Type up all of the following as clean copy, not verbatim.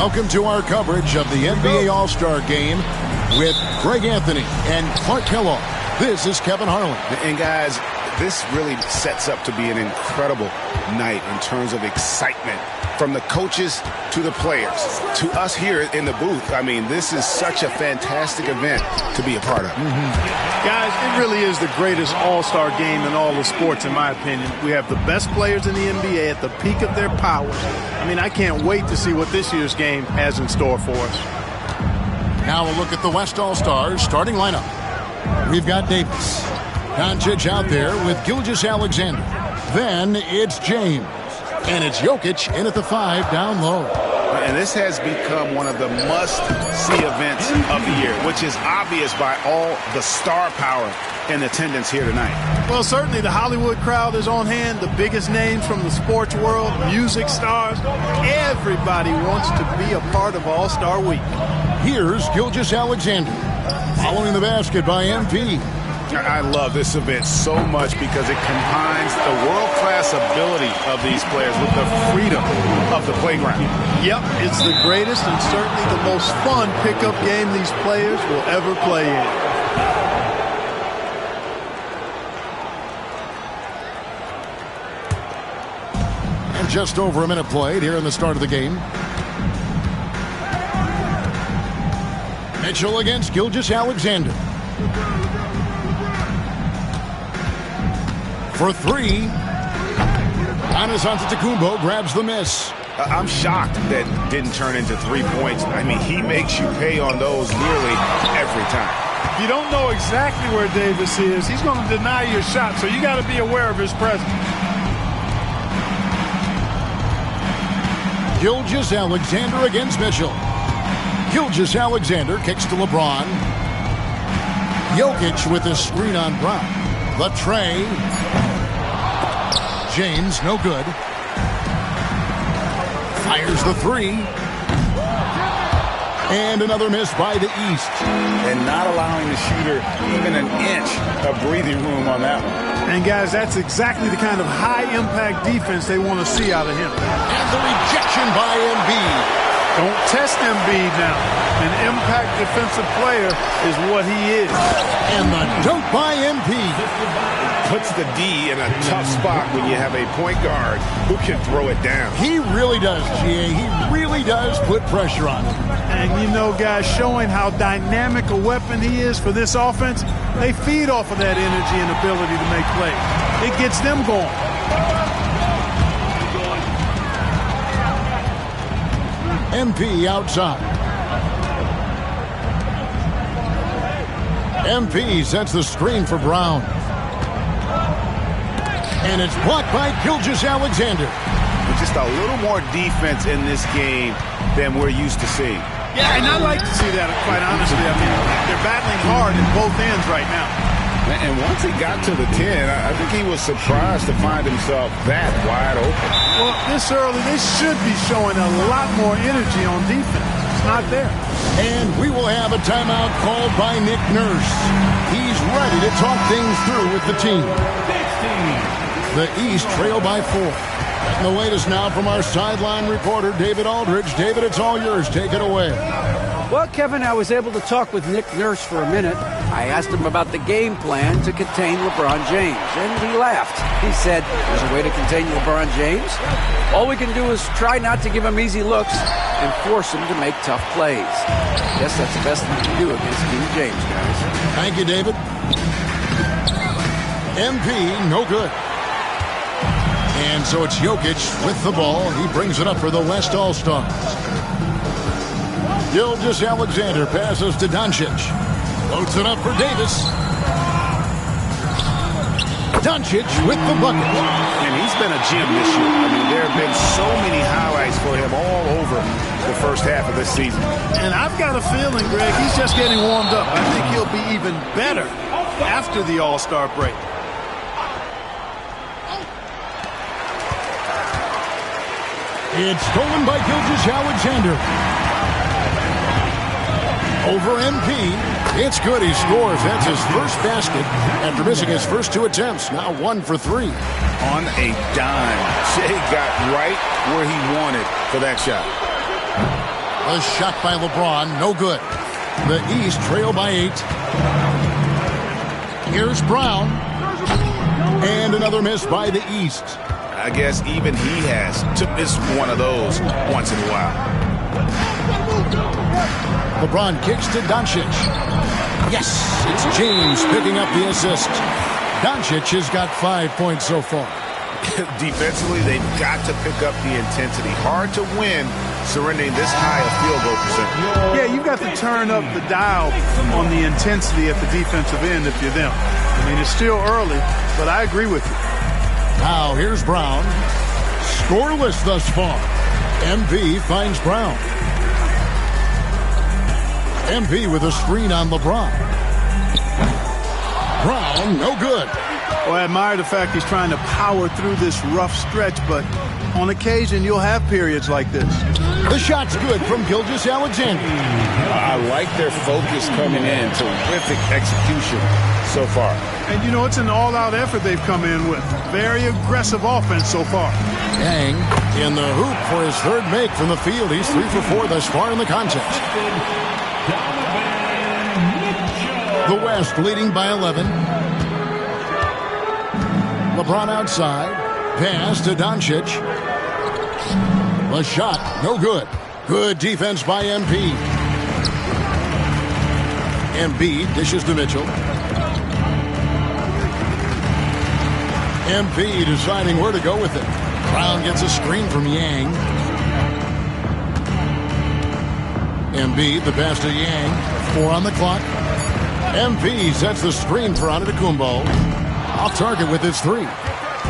Welcome to our coverage of the NBA All-Star Game with Greg Anthony and Clark Kellogg. This is Kevin Harlan. And guys, this really sets up to be an incredible night in terms of excitement. From the coaches to the players to us here in the booth. I mean, this is such a fantastic event to be a part of. Guys, it really is the greatest all-star game in all the sports, in my opinion. We have the best players in the NBA at the peak of their powers. I mean, I can't wait to see what this year's game has in store for us. Now we'll look at the West All-Stars starting lineup. We've got Davis. Doncic out there with Gilgeous-Alexander. Then it's James. And it's Jokic in at the 5 down low. And this has become one of the must-see events of the year, which is obvious by all the star power in attendance here tonight. Well, certainly the Hollywood crowd is on hand, the biggest names from the sports world, music stars. Everybody wants to be a part of All-Star Week. Here's Gilgeous-Alexander, following the basket by MP. I love this event so much because it combines the world-class ability of these players with the freedom of the playground. Yep, it's the greatest and certainly the most fun pickup game these players will ever play in. And just over a minute played here in the start of the game. Mitchell against Gilgeous-Alexander. For 3, Giannis Antetokounmpo grabs the miss. I'm shocked that didn't turn into 3 points. I mean, he makes you pay on those nearly every time. If you don't know exactly where Davis is, he's going to deny your shot, so you got to be aware of his presence. Gilgeous-Alexander against Mitchell. Gilgeous-Alexander kicks to LeBron. Jokic with a screen on Brown. The tray. James, no good. Fires the 3. And another miss by the East. And not allowing the shooter even an inch of breathing room on that one. And, guys, that's exactly the kind of high-impact defense they want to see out of him. And the rejection by Embiid. Don't test Embiid now. An impact defensive player is what he is. And the dunk by Embiid. Puts the D in a tough spot when you have a point guard who can throw it down. He really does, GA. He really does put pressure on him. And, you know, guys, showing how dynamic a weapon he is for this offense, they feed off of that energy and ability to make plays. It gets them going. MP outside. MP sets the screen for Brown. And it's blocked by Gilgeous-Alexander. Just a little more defense in this game than we're used to seeing. Yeah, and I like to see that, quite honestly. I mean, they're battling hard in both ends right now. And once he got to the 10, I think he was surprised to find himself that wide open. Well, this early, they should be showing a lot more energy on defense. It's not there. And we will have a timeout called by Nick Nurse. He's ready to talk things through with the team. The East trail by 4. And the latest now from our sideline reporter, David Aldridge. David, it's all yours. Take it away. Well, Kevin, I was able to talk with Nick Nurse for a minute. I asked him about the game plan to contain LeBron James, and he laughed. He said, there's a way to contain LeBron James. All we can do is try not to give him easy looks and force him to make tough plays. I guess that's the best thing we can do against King James, guys. Thank you, David. MP, no good. And so it's Jokic with the ball. He brings it up for the West All-Stars. Gilgeous-Alexander passes to Doncic. Loads it up for Davis. Doncic with the bucket. And he's been a gem this year. I mean, there have been so many highlights for him all over the first half of this season. And I've got a feeling, Greg, he's just getting warmed up. I think he'll be even better after the All-Star break. It's stolen by Gilgeous-Alexander. Over MP. It's good. He scores. That's his first basket after missing his first 2 attempts. Now 1 for 3. On a dime. Shea got right where he wanted for that shot. A shot by LeBron, no good. The East trail by 8. Here's Brown. And another miss by the East. I guess even he has to miss one of those once in a while. LeBron kicks to Doncic. Yes, it's James picking up the assist. Doncic has got 5 points so far. Defensively, they've got to pick up the intensity. Hard to win surrendering this high a field goal percentage. Yeah, you've got to turn up the dial on the intensity at the defensive end if you're them. I mean, it's still early, but I agree with you. Now here's Brown. Scoreless thus far. MB finds Brown. MB with a screen on LeBron. Brown, no good. Well, I admire the fact he's trying to power through this rough stretch, but on occasion you'll have periods like this. The shot's good from Gilgeous-Alexander. I like their focus coming in. Terrific execution so far. And, you know, it's an all-out effort they've come in with. Very aggressive offense so far. Yang in the hoop for his third make from the field. He's 3 for 4 thus far in the contest. The West leading by 11. LeBron outside. Pass to Doncic. The shot, no good. Good defense by MP. Embiid dishes to Mitchell. MP deciding where to go with it. Brown gets a screen from Yang. Embiid, the pass to Yang. 4 on the clock. MP sets the screen for Antetokounmpo. Off target with his 3.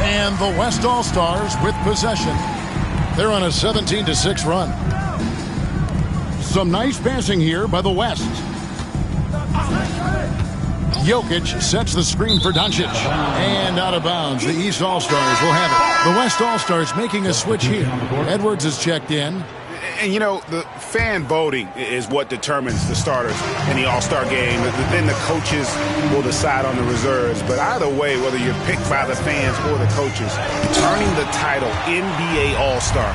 And the West All-Stars with possession. They're on a 17-6 run. Some nice passing here by the West. Jokic sets the screen for Doncic. And out of bounds. The East All-Stars will have it. The West All-Stars making a switch here. Edwards is checked in. And, you know, the fan voting is what determines the starters in the All-Star game. Then the coaches will decide on the reserves. But either way, whether you're picked by the fans or the coaches, turning the title NBA All-Star,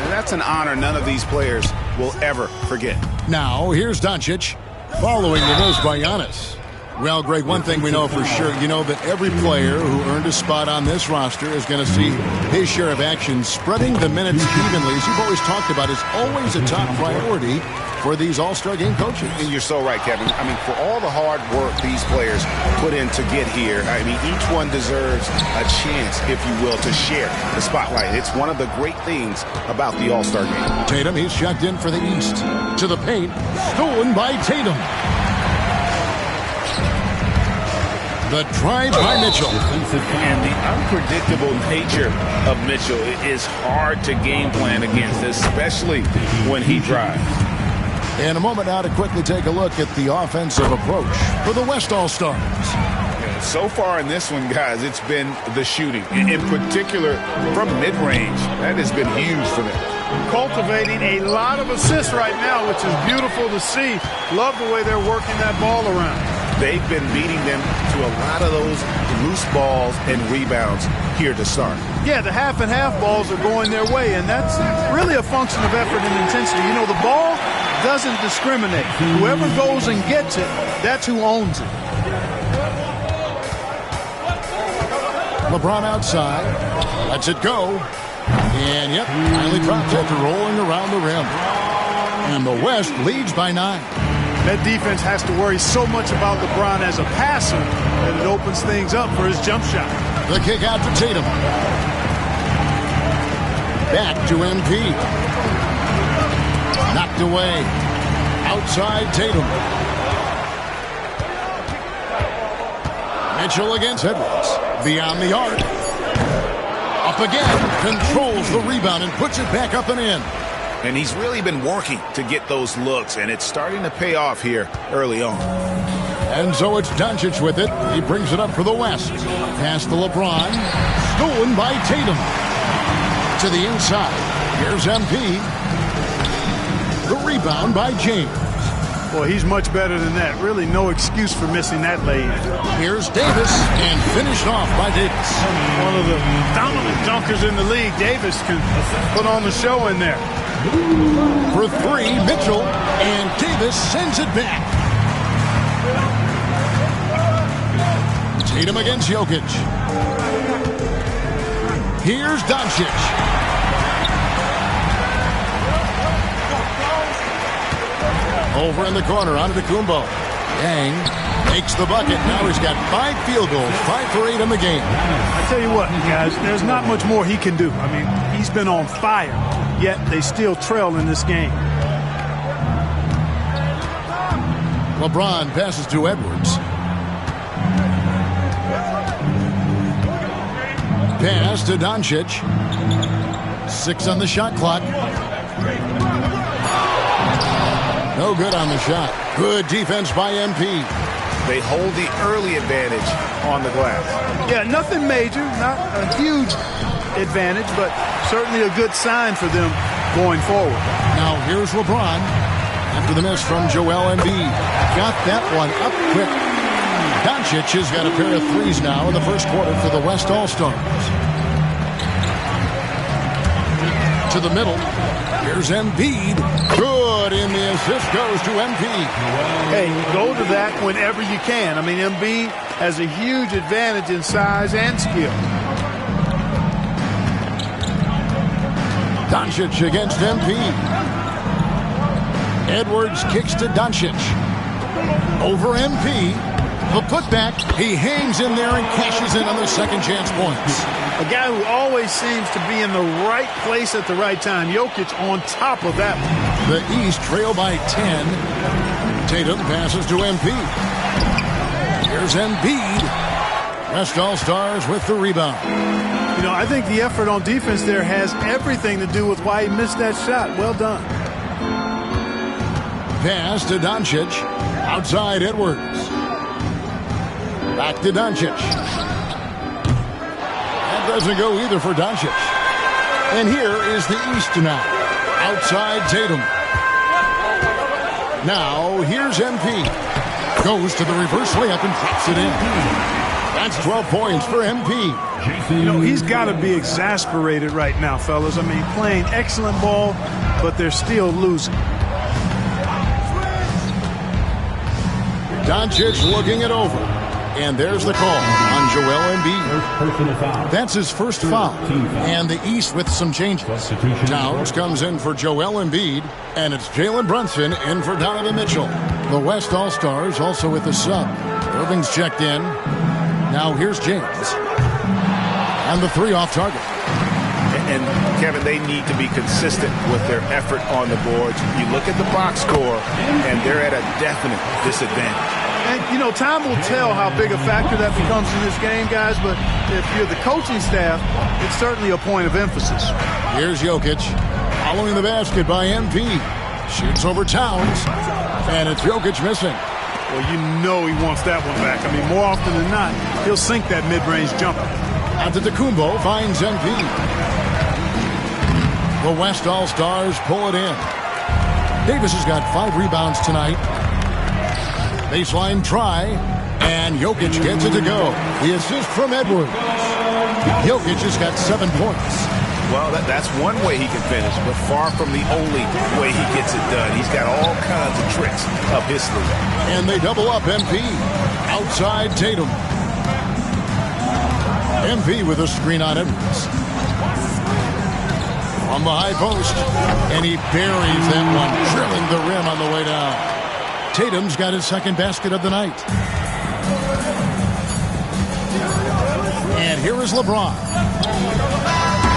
that's an honor none of these players will ever forget. Now, here's Doncic, following the miss by Giannis. Well, Greg, one thing we know for sure, you know that every player who earned a spot on this roster is going to see his share of action. Spreading the minutes evenly, as you've always talked about, is always a top priority for these All-Star game coaches. And you're so right, Kevin. I mean, for all the hard work these players put in to get here, I mean, each one deserves a chance, if you will, to share the spotlight. It's one of the great things about the All-Star game. Tatum, he's checked in for the East. To the paint, stolen by Tatum. The drive by Mitchell. And the unpredictable nature of Mitchell is hard to game plan against, especially when he drives. In a moment now to quickly take a look at the offensive approach for the West All-Stars. So far in this one, guys, it's been the shooting. In particular, from mid-range. That has been huge for them. Cultivating a lot of assists right now, which is beautiful to see. Love the way they're working that ball around. They've been beating them to a lot of those loose balls and rebounds here to start. Yeah, the half and half balls are going their way, and that's really a function of effort and intensity. You know, the ball doesn't discriminate. Whoever goes and gets it, that's who owns it. LeBron outside, lets it go, and yep, finally drops it, rolling around the rim. And the West leads by 9. That defense has to worry so much about LeBron as a passer that it opens things up for his jump shot. The kick out to Tatum. Back to MP. Knocked away. Outside Tatum. Mitchell against Edwards. Beyond the arc. Up again. Controls the rebound and puts it back up and in. And he's really been working to get those looks, and it's starting to pay off here early on. And so it's Doncic with it. He brings it up for the West. Pass to LeBron. Stolen by Tatum. To the inside. Here's MP. The rebound by James. Boy, he's much better than that. Really no excuse for missing that lane. Here's Davis, and finished off by Davis. One of the dominant dunkers in the league. Davis can put on the show in there. For three, Mitchell, and Davis sends it back. Tatum against Jokic. Here's Doncic. Over in the corner, onto Kumbo. Yang makes the bucket. Now he's got 5 field goals, 5 for 8 in the game. I tell you what, guys, there's not much more he can do. I mean, he's been on fire, yet they still trail in this game. LeBron passes to Edwards. Pass to Doncic. 6 on the shot clock. No good on the shot. Good defense by MP. They hold the early advantage on the glass. Yeah, nothing major, not a huge advantage, but certainly a good sign for them going forward. Now here's LeBron after the miss from Joel Embiid. Got that one up quick. Doncic has got a pair of threes now in the first quarter for the West All-Stars. To the middle. Here's Embiid. Good, and the assist goes to MP. Hey, go to that whenever you can. I mean, Embiid has a huge advantage in size and skill. Doncic against MP. Edwards kicks to Doncic. Over MP. The putback. He hangs in there and cashes in on the second chance points. A guy who always seems to be in the right place at the right time. Jokic on top of that one. The East trail by 10. Tatum passes to MP. Here's Embiid. West All-Stars with the rebound. You know, I think the effort on defense there has everything to do with why he missed that shot. Well done. Pass to Doncic. Outside Edwards. Back to Doncic. Doesn't go either for Doncic. And here is the East now. Outside Tatum. Now here's MP. Goes to the reverse layup and drops it in. That's 12 points for MP. You know, he's got to be exasperated right now, fellas. I mean, playing excellent ball, but they're still losing. Doncic looking it over. And there's the call on Joel Embiid. That's his first foul. And the East with some changes. Towns comes in for Joel Embiid, and it's Jalen Brunson in for Donovan Mitchell. The West All-Stars also with a sub. Irving's checked in. Now here's James. And the 3 off target. And Kevin, they need to be consistent with their effort on the boards. You look at the box score, and they're at a definite disadvantage. And, you know, time will tell how big a factor that becomes in this game, guys, but if you're the coaching staff, it's certainly a point of emphasis. Here's Jokic, following the basket by MP. Shoots over Towns, and it's Jokic missing. Well, you know he wants that one back. I mean, more often than not, he'll sink that mid-range jumper. Antetokounmpo finds MP. The West All-Stars pull it in. Davis has got 5 rebounds tonight. Baseline try, and Jokic gets it to go. The assist from Edwards. Jokic has got 7 points. Well, that's one way he can finish, but far from the only way he gets it done. He's got all kinds of tricks up his sleeve. And they double up MP. Outside Tatum. MP with a screen on Edwards. From the high post, and he buries that one, drilling the rim on the way down. Tatum's got his second basket of the night. And here is LeBron.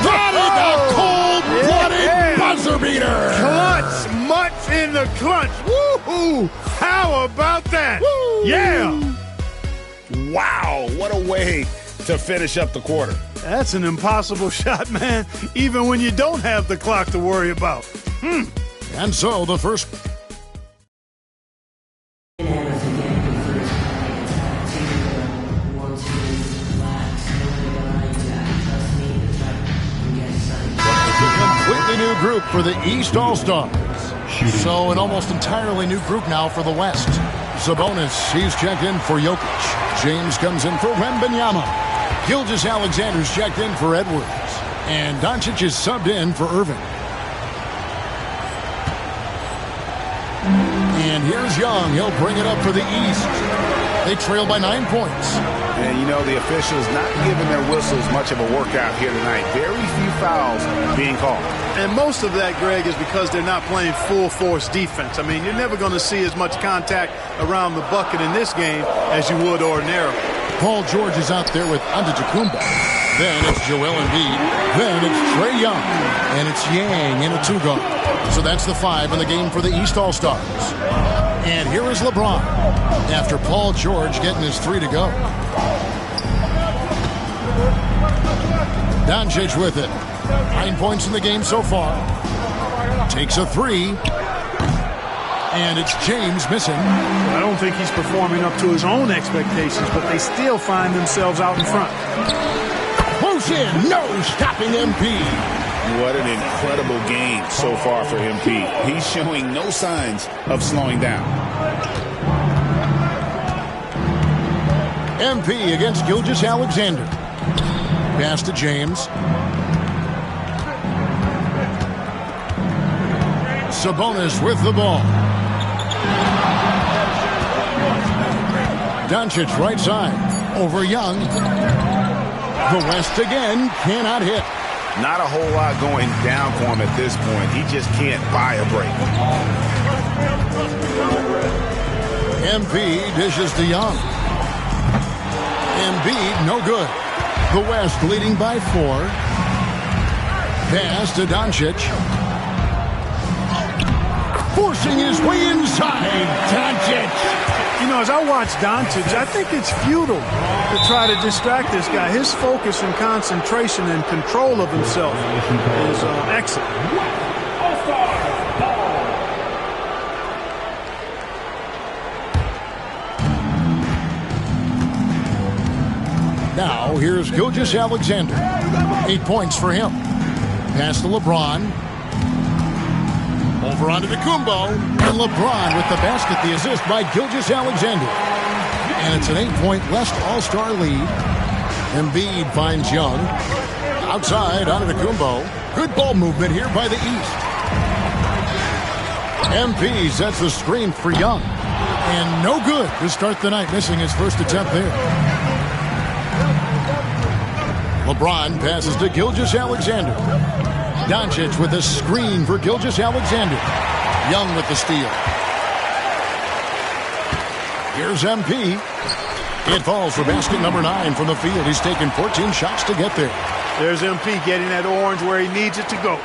Got it! The cold-blooded buzzer beater! Clutch! Much in the clutch! Woo-hoo! How about that? Woo! Yeah! Wow, what a way to finish up the quarter. That's an impossible shot, man, even when you don't have the clock to worry about. And so the first... Completely new group for the East All-Stars. So an almost entirely new group now for the West. Sabonis, he's checked in for Jokic. James comes in for Wembanyama. Gilgeous-Alexander's checked in for Edwards. And Doncic is subbed in for Irving. And here's Young. He'll bring it up for the East. They trail by 9 points. And, you know, the officials not giving their whistles much of a workout here tonight. Very few fouls being called. And most of that, Greg, is because they're not playing full-force defense. I mean, you're never going to see as much contact around the bucket in this game as you would ordinarily. Paul George is out there with Antetokounmpo. Then it's Joel Embiid. Then it's Trae Young. And it's Yang in a two-guard. So that's the 5 in the game for the East All-Stars. And here is LeBron after Paul George getting his 3 to go. Doncic with it. 9 points in the game so far. Takes a 3. And it's James missing. I don't think he's performing up to his own expectations, but they still find themselves out in front. Close in. No stopping MP. What an incredible game so far for MP. He's showing no signs of slowing down. MP against Gilgeous-Alexander. Pass to James. Sabonis with the ball. Doncic right side. Over Young. The West again cannot hit. Not a whole lot going down for him at this point. He just can't buy a break. MP dishes to Young. Embiid, no good. The West leading by 4. Pass to Doncic. Forcing his way inside. Doncic. You know, as I watch Doncic, I think it's futile to try to distract this guy. His focus and concentration and control of himself is excellent. Now, here's Gilgeous-Alexander. 8 points for him. Pass to LeBron. Over onto Kumbo. And LeBron with the basket, the assist by Gilgeous-Alexander. And it's an 8-point West All-Star lead. Embiid finds Young. Outside, onto Kumbo. Good ball movement here by the East. MP sets the screen for Young. And no good to start the night, missing his first attempt there. LeBron passes to Gilgeous-Alexander. Doncic with a screen for Gilgeous-Alexander. Young with the steal. Here's MP. It falls for basket number 9 from the field. He's taken 14 shots to get there. There's MP getting that orange where he needs it to go.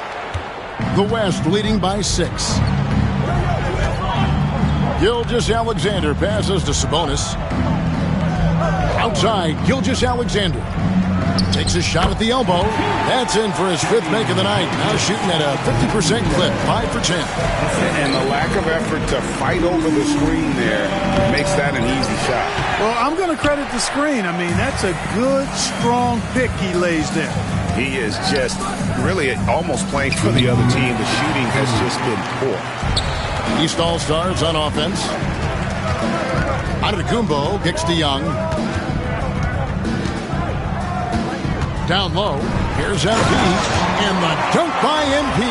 The West leading by 6. Gilgeous-Alexander passes to Sabonis. Outside, Gilgeous-Alexander. Takes a shot at the elbow. That's in for his 5th make of the night. Now shooting at a 50% clip, 5 for 10. And the lack of effort to fight over the screen there makes that an easy shot. Well, I'm going to credit the screen. I mean, that's a good, strong pick he lays there. He is just really almost playing for the other team. The shooting has just been poor. East All-Stars on offense. Antetokounmpo kicks to Young. Down low, here's MP, and the dunk by MP.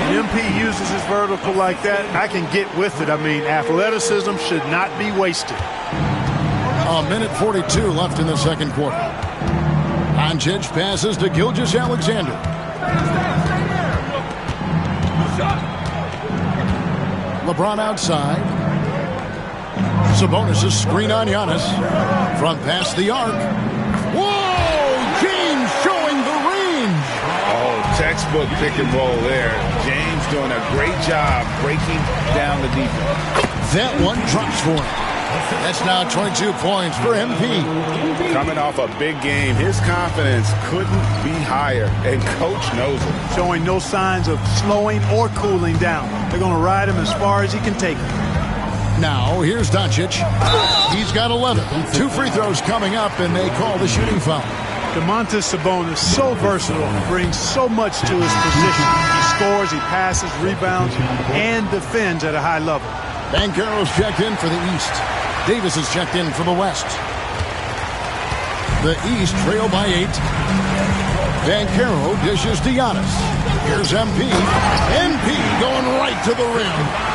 When MP uses his vertical like that, I can get with it. I mean, athleticism should not be wasted. A minute 42 left in the second quarter. Doncic passes to Gilgeous-Alexander. LeBron outside. Sabonis' screen on Giannis. From past the arc. Whoa! James showing the range. Oh, textbook pick and roll there. James doing a great job breaking down the defense. That one drops for him. That's now 22 points for MP. Coming off a big game, his confidence couldn't be higher, and coach knows it. Showing no signs of slowing or cooling down. They're going to ride him as far as he can take him. Now, here's Doncic. He's got 11. 2 free throws coming up, and they call the shooting foul. Domantas Sabonis, so versatile, brings so much to his position. He scores, he passes, rebounds, and defends at a high level. Banchero's checked in for the East. Davis is checked in for the West. The East trail by 8. Banchero dishes to Giannis. Here's MP. MP going right to the rim.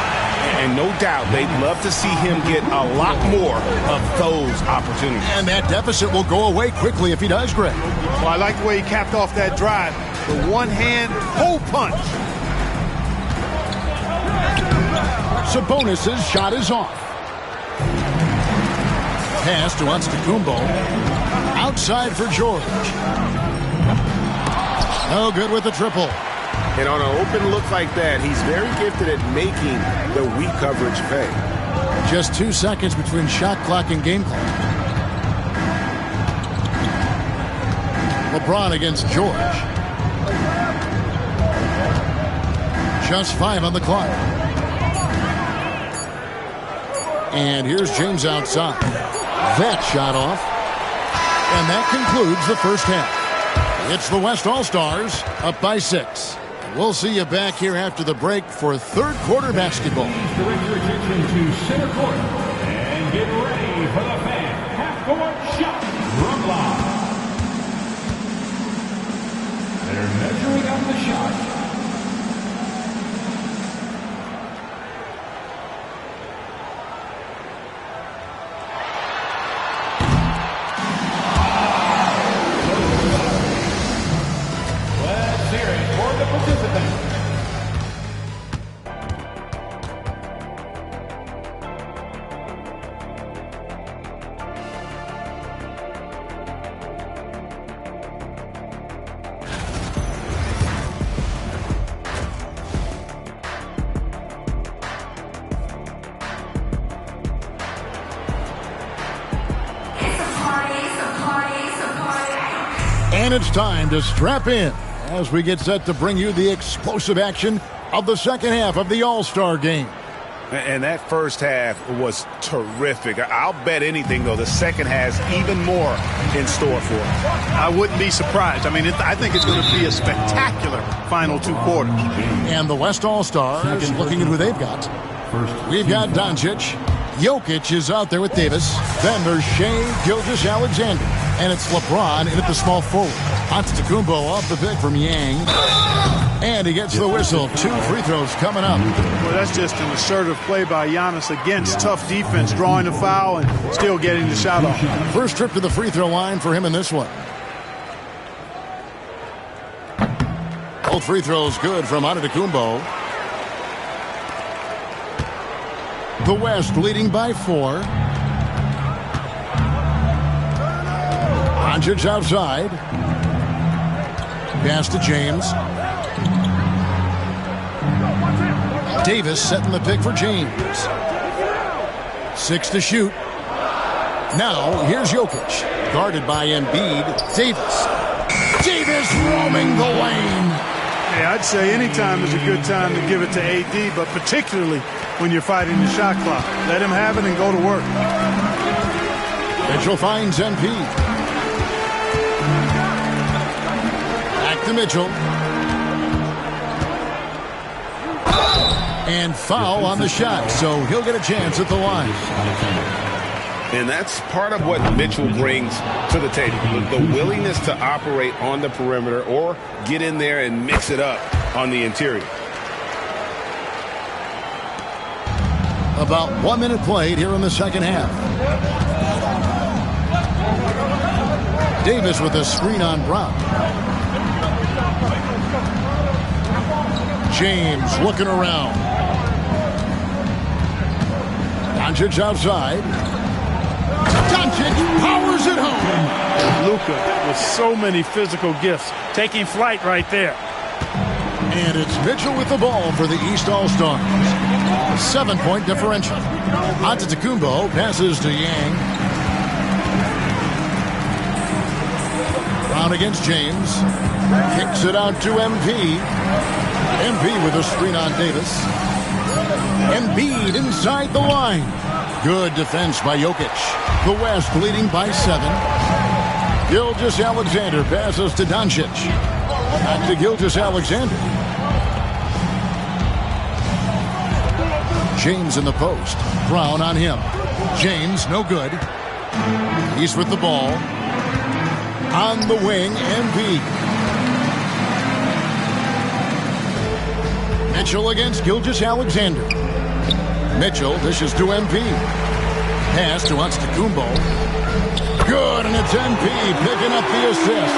And no doubt they'd love to see him get a lot more of those opportunities. And that deficit will go away quickly if he does, Greg. Well, I like the way he capped off that drive. The one-hand hole punch. Sabonis' shot is off. Pass to Antetokounmpo. Outside for George. No good with the triple. And on an open look like that, he's very gifted at making the weak coverage pay. Just 2 seconds between shot clock and game clock. LeBron against George. Just 5 on the clock. And here's James outside. That shot off. And that concludes the first half. It's the West All-Stars up by 6. We'll see you back here after the break for third quarter basketball. Direct your attention to center court and get ready for the fan half-court shot from live. They're measuring up the shot. And it's time to strap in as we get set to bring you the explosive action of the second half of the All-Star game. And that first half was terrific. I'll bet anything, though, the second has even more in store for us. I wouldn't be surprised. I mean, I think it's going to be a spectacular final 2 quarters. And the West All-Stars, looking at who they've got. We've got Doncic. Jokic is out there with Davis. Then there's Shea Gilgeous-Alexander. And it's LeBron in at the small forward. Antetokounmpo off the pick from Yang. And he gets the whistle. 2 free throws coming up. Well, that's just an assertive play by Giannis against tough defense, drawing the foul and still getting the shot off. First trip to the free throw line for him in this one. Both free throws good from Antetokounmpo. The West leading by 4. Doncic outside. Pass to James. Davis setting the pick for James. 6 to shoot. Now here's Jokic. Guarded by Embiid. Davis. Davis roaming the lane. Yeah, I'd say any time is a good time to give it to AD, but particularly when you're fighting the shot clock. Let him have it and go to work. Mitchell finds MP. Back to Mitchell. And foul on the shot, so he'll get a chance at the line. And that's part of what Mitchell brings to the table. The willingness to operate on the perimeter or get in there and mix it up on the interior. About 1 minute played here in the second half. Davis with a screen on Brown. James looking around. Doncic outside. Doncic powers it home. Luka with so many physical gifts, taking flight right there. And it's Mitchell with the ball for the East All-Stars. 7-point differential. Antetokounmpo passes to Yang. Brown against James. Kicks it out to MP. MP with a screen on Davis. Embiid inside the line. Good defense by Jokic. The West leading by 7. Gilgeous-Alexander passes to Doncic. Back to Gilgeous-Alexander. James in the post. Brown on him. James, no good. He's with the ball. On the wing, Embiid. Mitchell against Gilgeous-Alexander. Mitchell dishes to Embiid. Pass to Antetokounmpo. Good, and it's Embiid picking up the assist.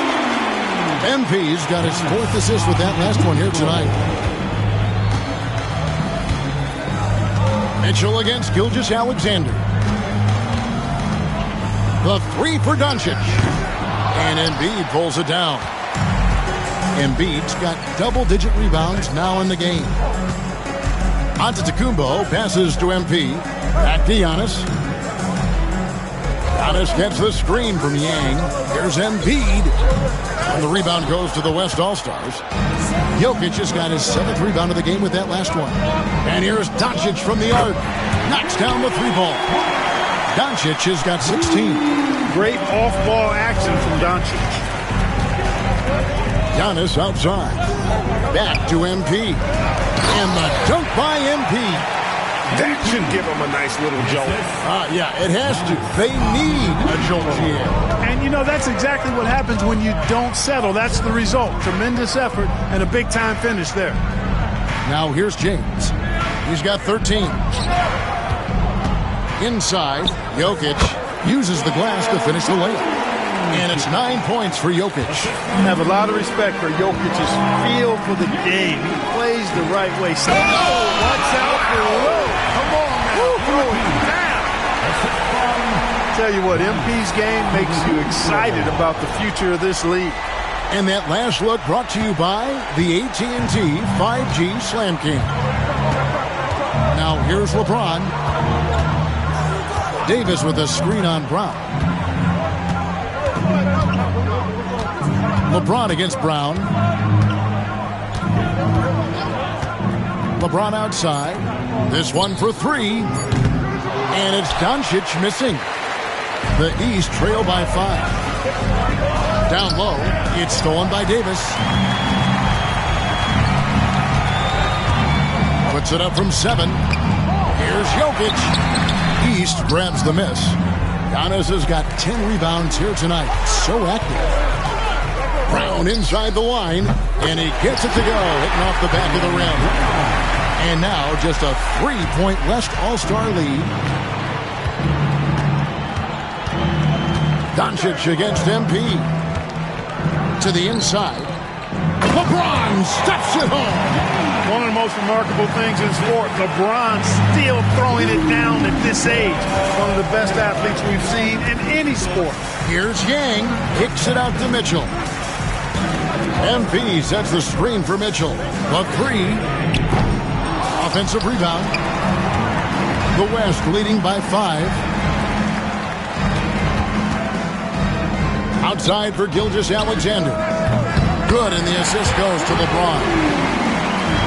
Embiid's got his 4th assist with that last one here tonight. Mitchell against Gilgeous-Alexander. The 3 for Doncic. And Embiid pulls it down. Embiid's got double-digit rebounds now in the game. Antetokounmpo passes to Embiid. Back to Giannis. Giannis gets the screen from Yang. Here's Embiid. And the rebound goes to the West All-Stars. Jokic has got his 7th rebound of the game with that last one. And here's Doncic from the arc. Knocks down the 3-ball. Doncic has got 16. Great off-ball action from Doncic. Giannis outside. Back to MP. And the dunk by MP. That should give him a nice little jolt. Yeah, it has to. They need a jolt here. And, you know, that's exactly what happens when you don't settle. That's the result. Tremendous effort and a big-time finish there. Now here's James. He's got 13. Inside, Jokic uses the glass to finish the layup. And it's 9 points for Jokic. I have a lot of respect for Jokic's feel for the game. He plays the right way. So, watch out for low. Come on now. Throw it down. Tell you what, MP's game makes you excited about the future of this league. And that last look brought to you by the AT&T 5G Slam King. Now here's LeBron. Davis with a screen on Brown. LeBron against Brown. LeBron outside. This one for 3. And it's Doncic missing. The East trail by 5. Down low. It's stolen by Davis. Puts it up from 7. Here's Jokic. East grabs the miss. Giannis has got 10 rebounds here tonight. So active. Brown inside the line, and he gets it to go, hitting off the back of the rim. And now just a 3-point West All-Star lead. Doncic against MP. To the inside. LeBron steps it home. One of the most remarkable things in sport, LeBron still throwing it down at this age. One of the best athletes we've seen in any sport. Here's Yang, kicks it out to Mitchell. MP sets the screen for Mitchell. The 3. Offensive rebound. The West leading by 5. Outside for Gilgeous-Alexander. Good, and the assist goes to LeBron.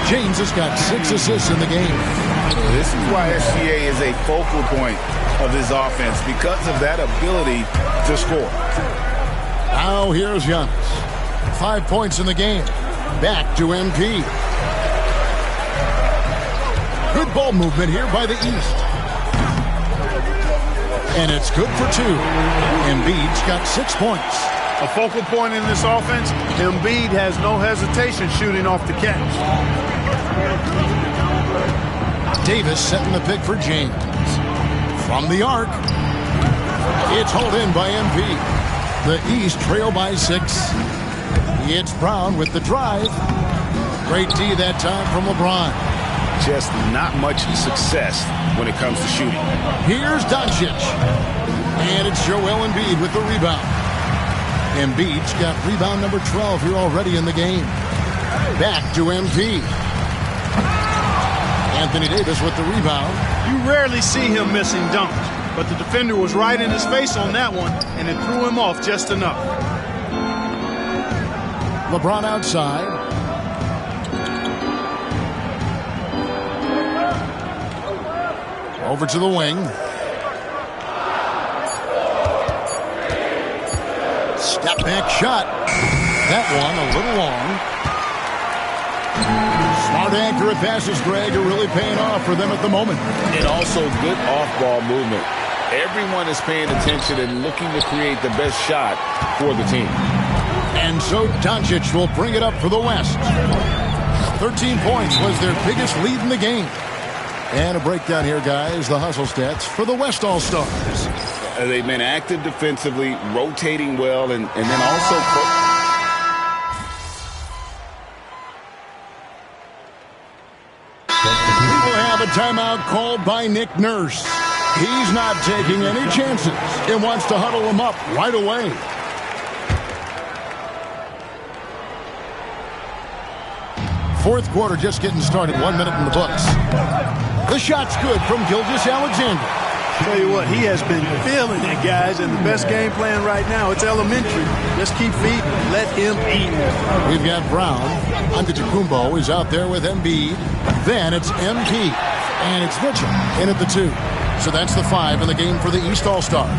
James has got 6 assists in the game. This is why SGA is a focal point of his offense, because of that ability to score. Now here's Giannis. 5 points in the game. Back to MP. Good ball movement here by the East. And it's good for 2. Embiid's got 6 points. A focal point in this offense, Embiid has no hesitation shooting off the catch. Davis setting the pick for James. From the arc. It's hauled in by MP. The East trail by 6. It's Brown with the drive. Great D that time from LeBron. Just not much success when it comes to shooting. Here's Doncic. And it's Joel Embiid with the rebound. Embiid's got rebound number 12 here already in the game. Back to MP. Anthony Davis with the rebound. You rarely see him missing dunks, but the defender was right in his face on that one, and it threw him off just enough. LeBron outside. Over to the wing. Step back shot. That one a little long. Smart, accurate passes, Greg, are really paying off for them at the moment. And also good off-ball movement. Everyone is paying attention and looking to create the best shot for the team. And so Doncic will bring it up for the West. 13 points was their biggest lead in the game. And a breakdown here, guys, the hustle stats for the West All-Stars. They've been active defensively, rotating well, and then also... We will have a timeout called by Nick Nurse. He's not taking any chances and wants to huddle them up right away. Fourth quarter just getting started. 1 minute in the books. The shot's good from Gilgeous-Alexander. Tell you what, he has been feeling it, guys, and the best game plan right now, it's elementary. Just keep feeding. Let him eat. We've got Brown. Antetokounmpo is out there with Embiid. Then it's MP. And it's Mitchell in at the 2. So that's the 5 in the game for the East All-Stars.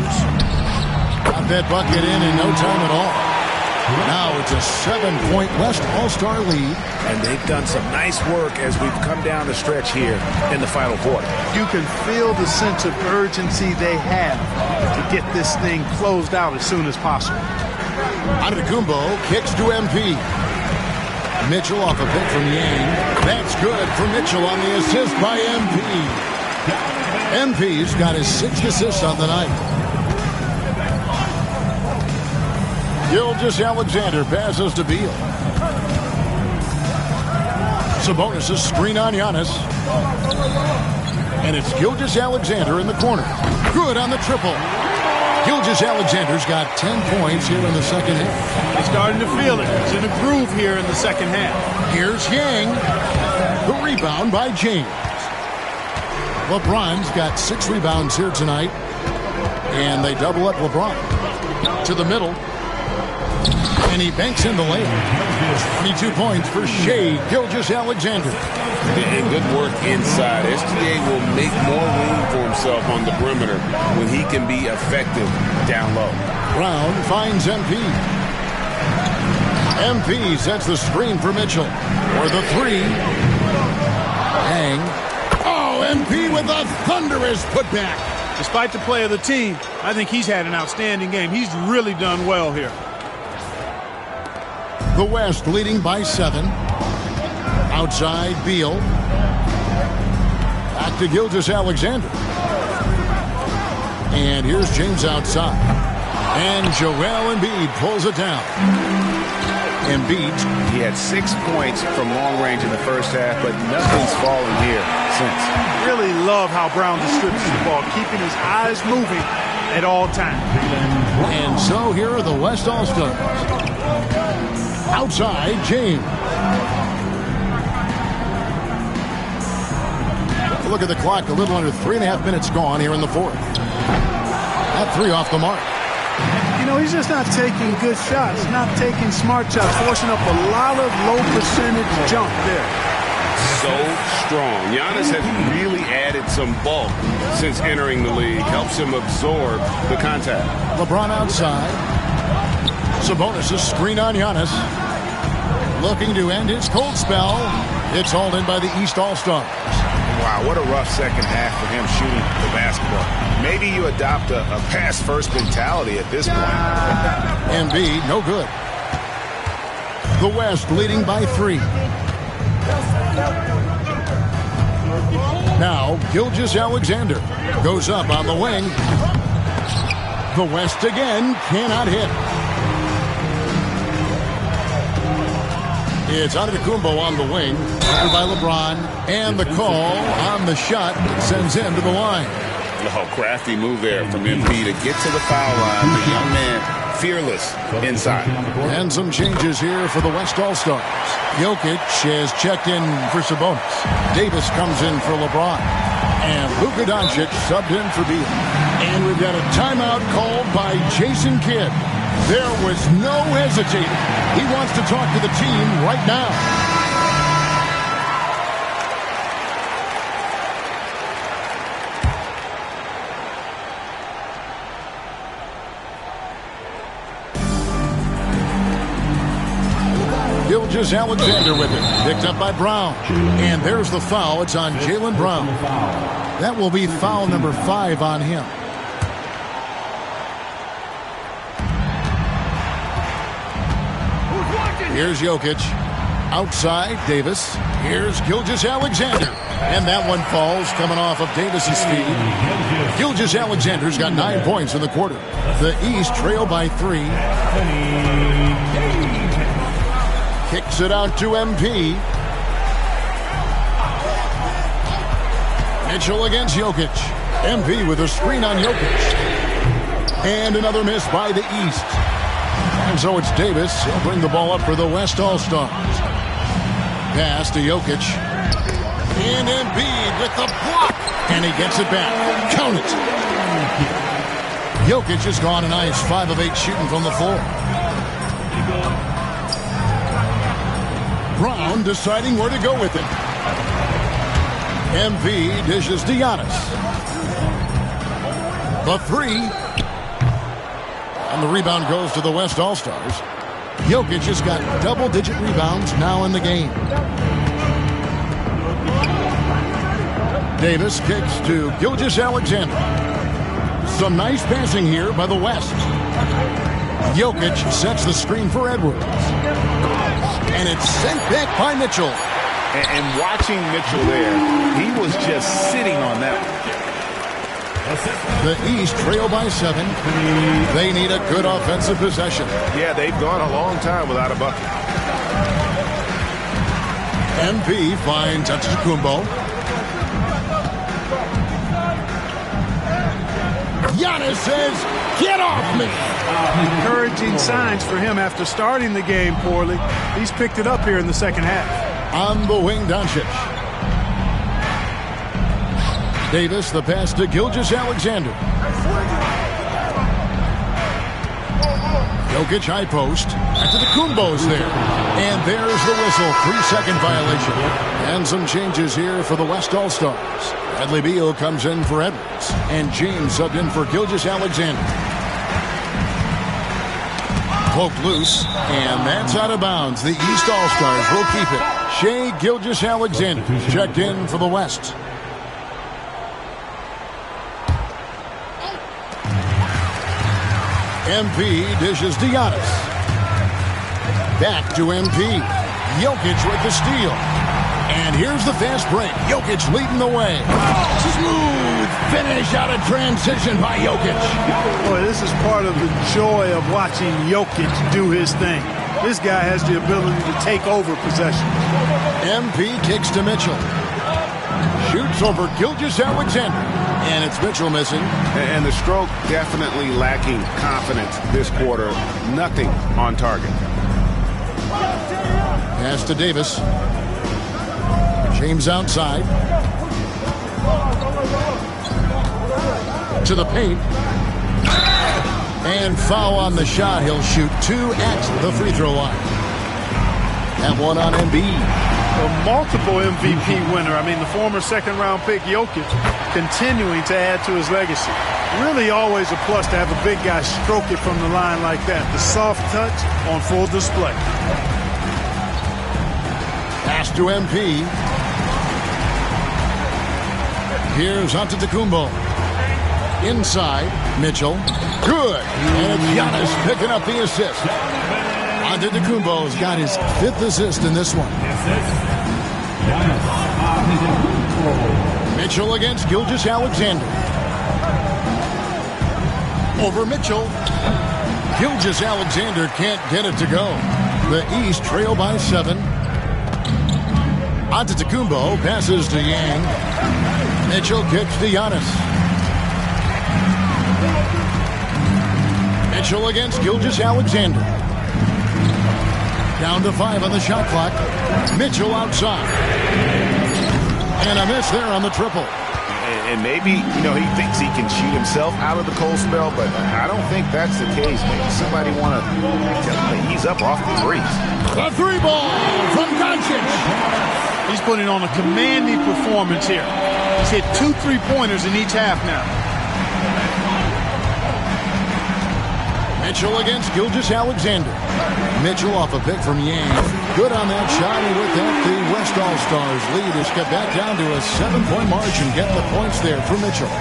Got that bucket in no time at all. Now it's a 7-point West All-Star lead. And they've done some nice work as we've come down the stretch here in the final quarter. You can feel the sense of urgency they have to get this thing closed out as soon as possible. Antetokounmpo kicks to MP. Mitchell off a pick from Yang. That's good for Mitchell on the assist by MP. MP's got his 6th assist on the night. Gilgeous-Alexander passes to Beal. Sabonis' screen on Giannis. And it's Gilgeous-Alexander in the corner. Good on the triple. Gilgeous-Alexander's got 10 points here in the second half. He's starting to feel it. He's in a groove here in the second half. Here's Yang. The rebound by James. LeBron's got 6 rebounds here tonight. And they double up LeBron. To the middle. And he banks in the layup. 22 points for Shai Gilgeous-Alexander. And good work inside. SGA will make more room for himself on the perimeter when he can be effective down low. Brown finds MP. MP sets the screen for Mitchell. For the 3. Hang. Oh, MP with a thunderous putback. Despite the play of the team, I think he's had an outstanding game. He's really done well here. The West leading by 7. Outside, Beal. Back to Gilgeous-Alexander. And here's James outside. And Joel Embiid pulls it down. Embiid. He had 6 points from long range in the first half, but nothing's fallen here since. Really love how Brown distributes the ball, keeping his eyes moving at all times. And so here are the West All-Stars. Outside, James. Look at the clock. A little under 3.5 minutes gone here in the fourth. That 3 off the mark. You know, he's just not taking good shots, not taking smart shots, forcing up a lot of low percentage jump there. So strong. Giannis has really added some bulk since entering the league. Helps him absorb the contact. LeBron outside. Sabonis' screen on Giannis. Looking to end his cold spell. It's hauled in by the East All-Stars. Wow, what a rough second half for him shooting the basketball. Maybe you adopt a pass-first mentality at this point. Embiid, no good. The West leading by 3. Now, Gilgeous-Alexander goes up on the wing. The West again cannot hit. It's Antetokounmpo on the wing, covered by LeBron, and the call on the shot sends him to the line. Oh, crafty move there from MP to get to the foul line. The young man, fearless inside. And some changes here for the West All-Stars. Jokic has checked in for Sabonis. Davis comes in for LeBron. And Luka Doncic subbed in for Beal. And we've got a timeout called by Jason Kidd. There was no hesitating. He wants to talk to the team right now. Gilgeous-Alexander with it. Picked up by Brown. And there's the foul. It's on Jaylen Brown. That will be foul number 5 on him. Here's Jokic. Outside, Davis. Here's Gilgeous-Alexander. And that one falls coming off of Davis's feet. Gilgeous-Alexander's got 9 points in the quarter. The East trail by 3. Kicks it out to MP. Mitchell against Jokic. MP with a screen on Jokic. And another miss by the East. And so it's Davis. He'll bring the ball up for the West All-Stars. Pass to Jokic. And Embiid with the block. And he gets it back. Count it. Jokic has gone a nice 5 of 8 shooting from the floor. Brown deciding where to go with it. Embiid dishes to Giannis. The 3. And the rebound goes to the West All-Stars. Jokic has got double-digit rebounds now in the game. Davis kicks to Gilgeous-Alexander. Some nice passing here by the West. Jokic sets the screen for Edwards. And it's sent back by Mitchell. And watching Mitchell there, he was just sitting on that one. The East trail by 7. They need a good offensive possession. Yeah, they've gone a long time without a bucket. MP finds Antetokounmpo. Giannis says, "Get off me!" Encouraging signs for him after starting the game poorly. He's picked it up here in the second half. On the wing, Doncic. Davis, the pass to Gilgeous-Alexander. Jokic high post. Antetokounmpo's there. And there's the whistle. 3-second violation. And some changes here for the West All-Stars. Bradley Beal comes in for Edwards. And James subbed in for Gilgeous-Alexander. Poked loose. And that's out of bounds. The East All-Stars will keep it. Shai Gilgeous-Alexander checked in for the West. MP dishes to Giannis. Back to MP. Jokic with the steal. And here's the fast break. Jokic leading the way. Smooth finish out of transition by Jokic. Boy, this is part of the joy of watching Jokic do his thing. This guy has the ability to take over possession. MP kicks to Mitchell. Shoots over Gilgeous-Alexander. And it's Mitchell missing. And the stroke definitely lacking confidence this quarter. Nothing on target. Pass to Davis. James outside. To the paint. And foul on the shot. He'll shoot 2 at the free throw line. That one on Embiid. A multiple MVP winner. I mean, the former second-round pick, Jokic, continuing to add to his legacy. Really always a plus to have a big guy stroke it from the line like that. The soft touch on full display. Pass to MP. Here's Antetokounmpo. Inside, Mitchell. Good. And it's Giannis picking up the assist. Antetokounmpo's got his 5th assist in this one. Mitchell against Gilgeous-Alexander. Over Mitchell. Gilgeous-Alexander can't get it to go. The East trail by 7. Antetokounmpo passes to Yang. Mitchell kicks to Giannis. Mitchell against Gilgeous-Alexander. Down to 5 on the shot clock. Mitchell outside. And a miss there on the triple. And maybe, he thinks he can shoot himself out of the cold spell, but I don't think that's the case. Maybe somebody want to ease up off the threes. The 3 ball from Doncic. He's putting on a commanding performance here. He's hit 2 3-pointers in each half now. Mitchell against Gilgeous-Alexander. Mitchell off a pick from Yang. Good on that shot, and with that, the West All-Stars lead is cut back down to a 7-point margin. Get the points there for Mitchell.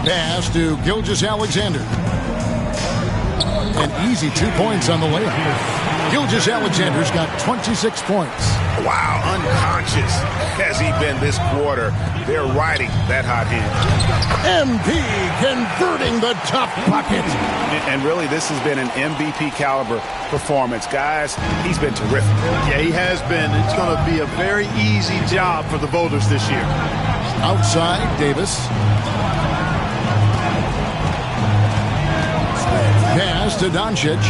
Pass to Gilgeous-Alexander. An easy 2 points on the layup. Gilgeous-Alexander's got 26 points. Wow, unconscious has he been this quarter. They're riding that hot hand. MP converting the tough bucket. And really, this has been an MVP caliber performance. Guys, he's been terrific. Yeah, he has been. It's going to be a very easy job for the voters this year. Outside, Davis. Pass to Doncic.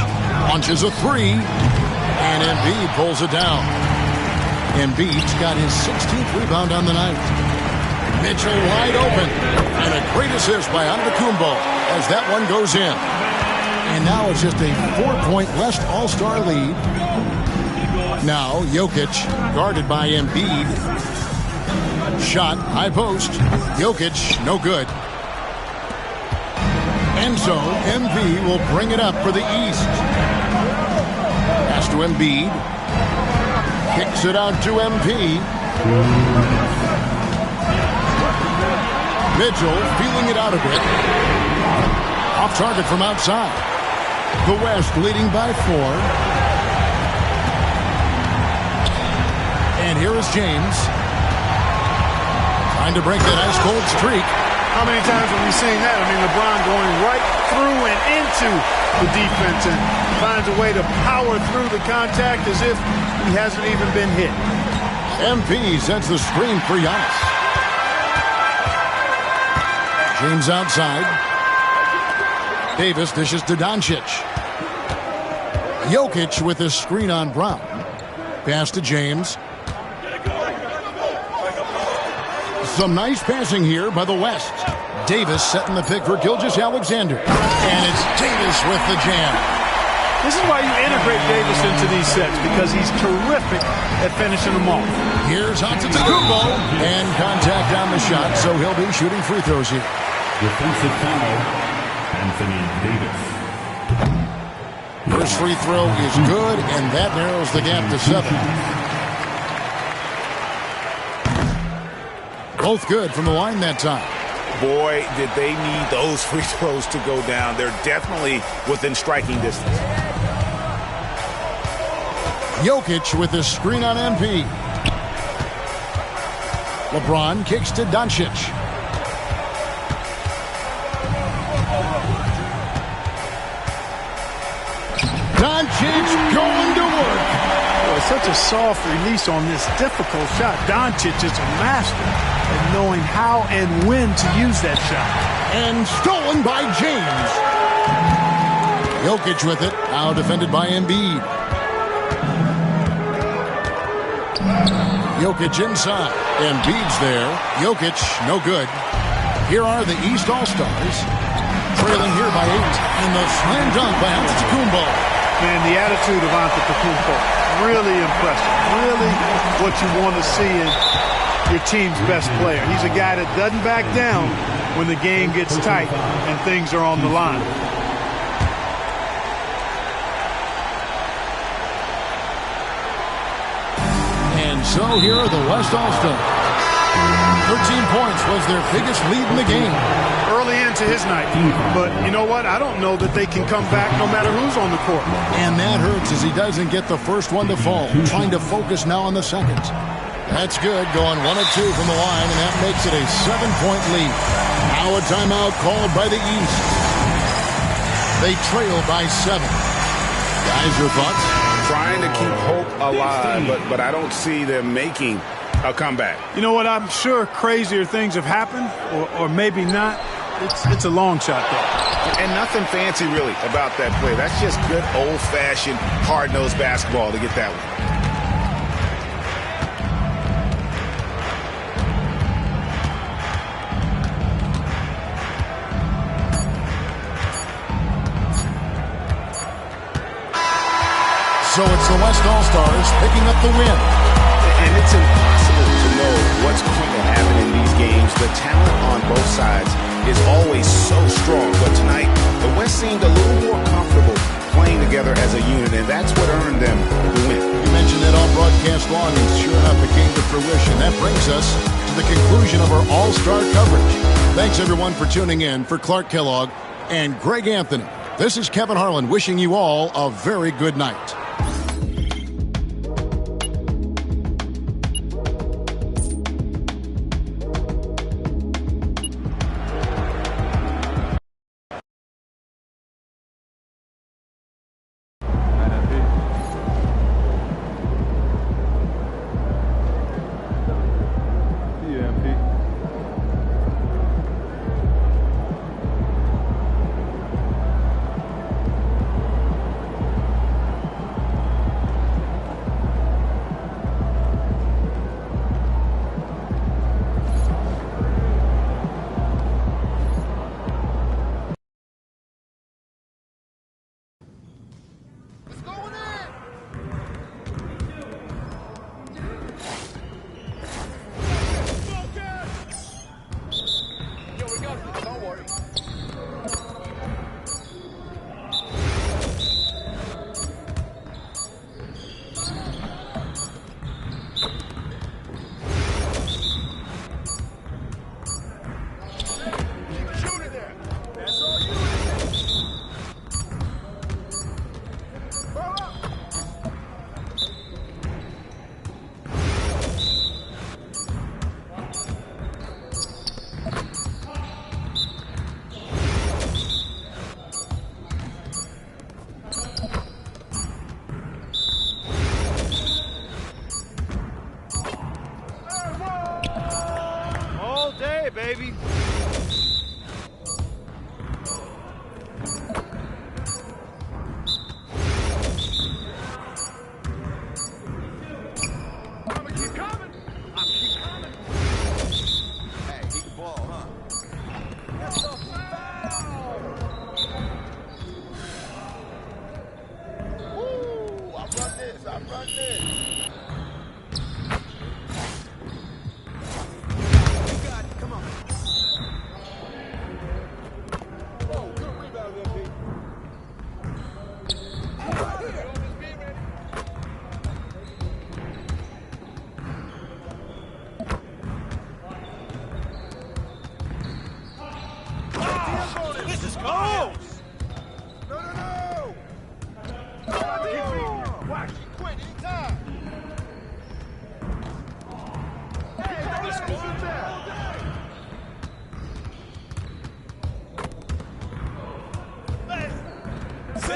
Launches a three. And Embiid pulls it down. Embiid's got his 16th rebound on the night. Mitchell wide open. And a great assist by Antetokounmpo as that one goes in. And now it's just a 4-point West All-Star lead. Now Jokic guarded by Embiid. Shot, high post. Jokic, no good. And so MV will bring it up for the East. Pass to Embiid. Kicks it out to MP. Mitchell feeling it out a bit. Off target from outside. The West leading by 4. And here is James. Trying to break that ice-cold streak. How many times have we seen that? I mean, LeBron going right through and into the defense and finds a way to power through the contact as if he hasn't even been hit. MP sets the screen for Giannis. James outside. Davis dishes to Doncic. Jokic with a screen on Brown. Pass to James. Some nice passing here by the West. Davis setting the pick for Gilgeous-Alexander. And it's Davis with the jam. This is why you integrate Davis into these sets, because he's terrific at finishing them off. Here's Antetokounmpo. And contact on the shot, so he'll be shooting free throws here. Defensive foul, Anthony Davis. First free throw is good, and that narrows the gap to 7. Both good from the line that time. Boy, did they need those free throws to go down. They're definitely within striking distance. Jokic with a screen on MP. LeBron kicks to Doncic. Doncic going to work. Boy, such a soft release on this difficult shot. Doncic is a master at knowing how and when to use that shot. And stolen by James. Jokic with it. Now defended by Embiid. Jokic inside. Embiid's there. Jokic, no good. Here are the East All-Stars. Trailing here by 8. And the slam dunk by Antetokounmpo. Man, the attitude of Antetokounmpo, really impressive. Really what you want to see in your team's best player. He's a guy that doesn't back down when the game gets tight and things are on the line. And so here are the West All-Stars. 13 points was their biggest lead in the game. Early into his night. But you know what? I don't know that they can come back no matter who's on the court. And that hurts as he doesn't get the first one to fall. Trying to focus now on the second. That's good. Going 1 of 2 from the line, and that makes it a 7-point lead. Now a timeout called by the East. They trail by 7. Guys, your thoughts? Trying to keep hope alive, but I don't see them making a comeback. You know what? I'm sure crazier things have happened, or maybe not. It's a long shot, though. And nothing fancy, really, about that play. That's just good, old-fashioned, hard-nosed basketball to get that one. So it's the West All-Stars picking up the win. And it's impossible to know what's going to happen in these games. The talent on both sides is always so strong, but tonight the West seemed a little more comfortable playing together as a unit, and that's what earned them the win. You mentioned it all broadcast long, and sure enough, it came to fruition. That brings us to the conclusion of our All-Star coverage. Thanks, everyone, for tuning in. For Clark Kellogg and Greg Anthony, this is Kevin Harlan wishing you all a very good night. Baby.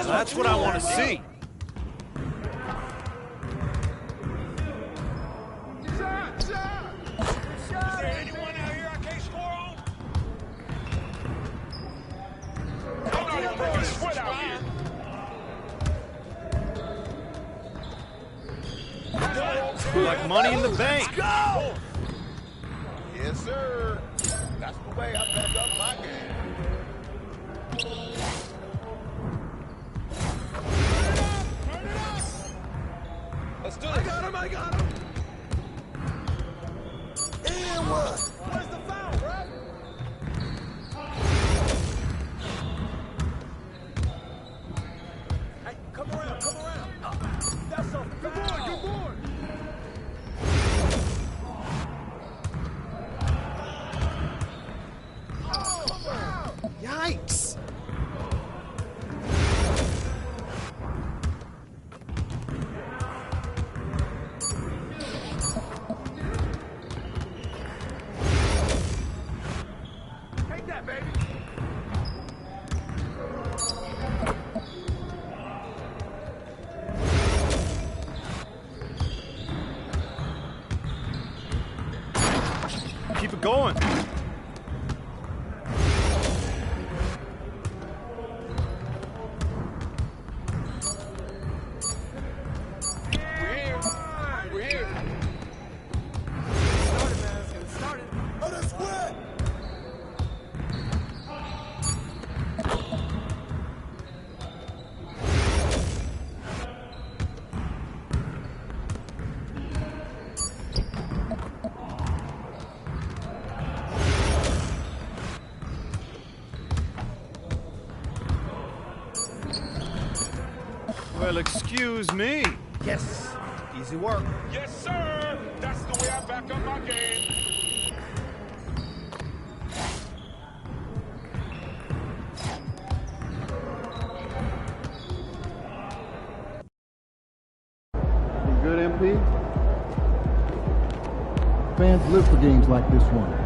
That's what I want to see. Is there anyone out here I can't score on? I'm not even making a sweat out here. Like money in the bank. Let's go! Yes, sir. That's the way I back up my game. Let's do it. I got him. And what? Where's the foul, bro? Hey, come around. That's a foul. Good boy. Oh, yikes. Keep it going. We're here. Started, man. Let's get it started. Oh, that's wet. Well, excuse me. Yes. Easy work. Yes, sir. That's the way I back up my game. You good, MP? Fans live for games like this one.